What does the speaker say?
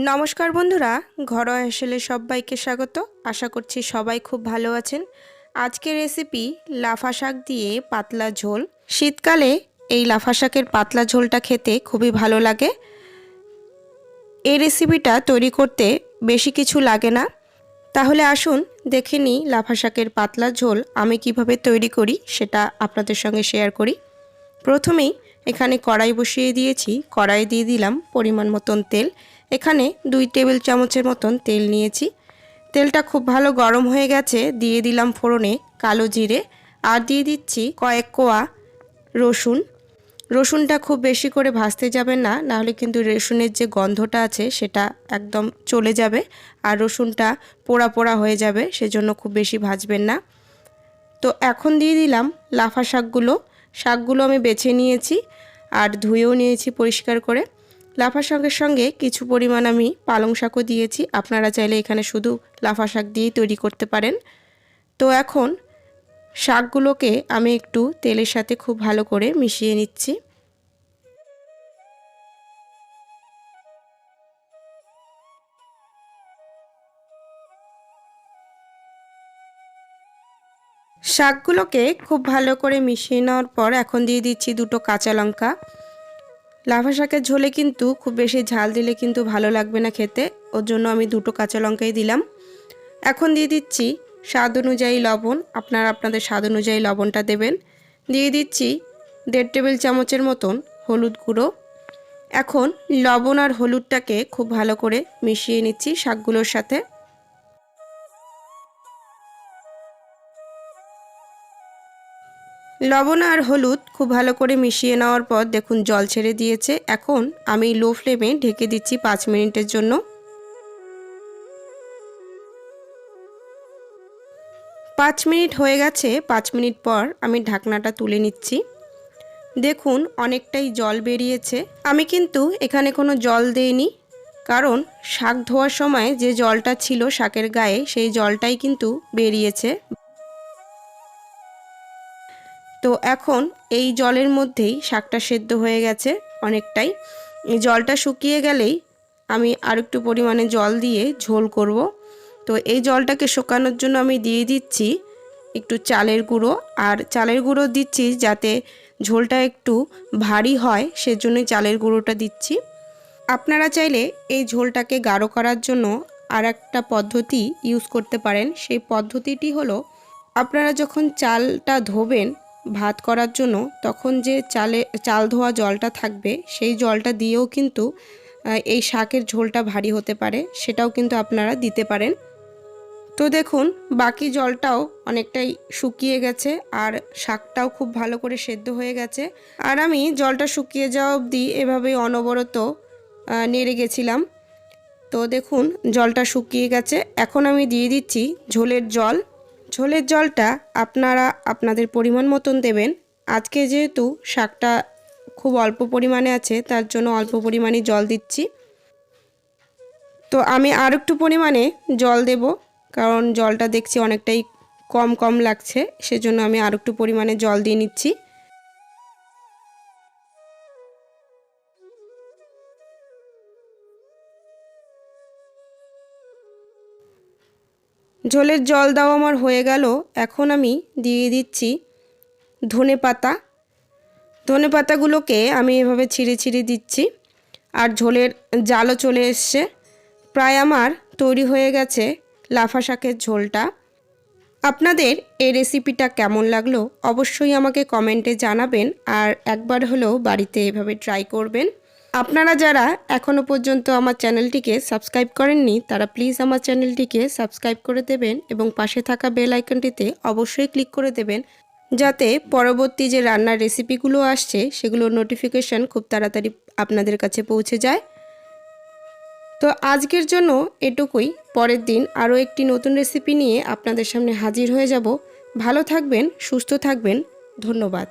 নমস্কার বন্ধুরা, ঘরোয়া হেসেলে সবাইকে স্বাগত। আশা করছি সবাই খুব ভালো আছেন। আজকের রেসিপি লাফা শাক দিয়ে পাতলা ঝোল। শীতকালে এই লাফা শাকের পাতলা ঝোলটা খেতে খুবই ভালো লাগে। এই রেসিপিটা তৈরি করতে বেশি কিছু লাগে না। তাহলে আসুন দেখে নিই লাফা শাকের পাতলা ঝোল আমি কিভাবে তৈরি করি সেটা আপনাদের সঙ্গে শেয়ার করি। প্রথমেই এখানে কড়াই বসিয়ে দিয়েছি। কড়াই দিয়ে দিলাম পরিমাণ মতন তেল। এখানে 2 টেবিল চামচের মতন তেল নিয়েছি। তেলটা খুব ভালো গরম হয়ে গেছে। দিয়ে দিলাম ফোড়নে কালো জিরে আর দিয়ে দিচ্ছি কয়েক কোয়া রসুন। রসুনটা খুব বেশি করে ভাজতে যাবেন না, নাহলে কিন্তু রসুনের যে গন্ধটা আছে সেটা একদম চলে যাবে আর রসুনটা পোড়া পোড়া হয়ে যাবে, সেজন্য খুব বেশি ভাজবেন না। তো এখন দিয়ে দিলাম লাফা শাকগুলো আমি বেছে নিয়েছি আর ধুয়েও নিয়েছি পরিষ্কার করে। লাফা শাকের সঙ্গে কিছু পরিমাণ আমি পালং শাকও দিয়েছি। আপনারা চাইলে এখানে শুধু লাফা শাক দিয়েই তৈরি করতে পারেন। তো এখন শাকগুলোকে আমি একটু তেলের সাথে খুব ভালো করে মিশিয়ে নিচ্ছি। শাকগুলোকে খুব ভালো করে মিশিয়ে নেওয়ার পর এখন দিয়ে দিচ্ছি 2টো কাঁচা লঙ্কা। লাফা শাকের ঝোলে কিন্তু খুব বেশি ঝাল দিলে কিন্তু ভালো লাগবে না খেতে, ওর জন্য আমি 2টো কাঁচা লঙ্কাই দিলাম। এখন দিয়ে দিচ্ছি স্বাদ অনুযায়ী লবণ। আপনারা আপনাদের স্বাদ অনুযায়ী লবণটা দেবেন। দিয়ে দিচ্ছি 1.5 টেবিল চামচের মতন হলুদ গুঁড়ো। এখন লবণ আর হলুদটাকে খুব ভালো করে মিশিয়ে নিচ্ছি শাকগুলোর সাথে। লবণ আর হলুদ খুব ভালো করে মিশিয়ে নেওয়ার পর দেখুন জল ছেড়ে দিয়েছে। এখন আমি লো ফ্লেমে ঢেকে দিচ্ছি 5 মিনিটের জন্য। 5 মিনিট হয়ে গেছে। 5 মিনিট পর আমি ঢাকনাটা তুলে নিচ্ছি। দেখুন অনেকটাই জল বেরিয়েছে। আমি কিন্তু এখানে কোনো জল দেইনি, কারণ শাক ধোয়ার সময় যে জলটা ছিল শাকের গায়ে সেই জলটাই কিন্তু বেরিয়েছে। তো এখন এই জলের মধ্যেই শাকটা সেদ্ধ হয়ে গেছে অনেকটাই। এই জলটা শুকিয়ে গেলেই আমি আর একটু পরিমাণে জল দিয়ে ঝোল করব। তো এই জলটাকে শুকানোর জন্য আমি দিয়ে দিচ্ছি একটু চালের গুঁড়ো। আর চালের গুঁড়ো দিচ্ছি যাতে ঝোলটা একটু ভারী হয়, সেজন্যই চালের গুঁড়োটা দিচ্ছি। আপনারা চাইলে এই ঝোলটাকে গাঢ় করার জন্য আর একটা পদ্ধতি ইউজ করতে পারেন। সেই পদ্ধতিটি হলো, আপনারা যখন চালটা ধোবেন ভাত করার জন্য, তখন যে চাল ধোয়া জলটা থাকবে সেই জলটা দিয়েও কিন্তু এই শাকের ঝোলটা ভারী হতে পারে, সেটাও কিন্তু আপনারা দিতে পারেন। তো দেখুন বাকি জলটাও অনেকটাই শুকিয়ে গেছে আর শাকটাও খুব ভালো করে সেদ্ধ হয়ে গেছে। আর আমি জলটা শুকিয়ে যাওয়া অবধি এভাবেই অনবরত নেড়ে গেছিলাম। তো দেখুন জলটা শুকিয়ে গেছে। এখন আমি দিয়ে দিচ্ছি ঝোলের জল। ঝোলের জলটা আপনারা আপনাদের পরিমাণ মতন দেবেন। আজকে যেহেতু শাকটা খুব অল্প পরিমাণে আছে, তার জন্য অল্প পরিমাণে জল দিচ্ছি। তো আমি আর একটু পরিমাণে জল দেব, কারণ জলটা দেখছি অনেকটাই কম কম লাগছে, সেজন্য আমি আর একটু পরিমাণে জল দিয়ে নিচ্ছি। ঝোলের জল দেওয়া আমার হয়ে গেল। এখন আমি দিয়ে দিচ্ছি ধনে পাতাগুলোকে আমি এভাবে ছিঁড়ে ছিঁড়ে দিচ্ছি। আর ঝোলের জালও চলে এসছে। প্রায় আমার তৈরি হয়ে গেছে লাফা শাকের ঝোলটা। আপনাদের এই রেসিপিটা কেমন লাগলো অবশ্যই আমাকে কমেন্টে জানাবেন, আর একবার হলেও বাড়িতে এভাবে ট্রাই করবেন। আপনারা যারা এখনও পর্যন্ত আমার চ্যানেলটিকে সাবস্ক্রাইব করেননি, তারা প্লিজ আমার চ্যানেলটিকে সাবস্ক্রাইব করে দেবেন এবং পাশে থাকা বেল আইকনটিতে অবশ্যই ক্লিক করে দেবেন, যাতে পরবর্তী যে রান্নার রেসিপিগুলো আসছে সেগুলোর নোটিফিকেশান খুব তাড়াতাড়ি আপনাদের কাছে পৌঁছে যায়। তো আজকের জন্য এটুকুই। পরের দিন আরও একটি নতুন রেসিপি নিয়ে আপনাদের সামনে হাজির হয়ে যাব। ভালো থাকবেন, সুস্থ থাকবেন। ধন্যবাদ।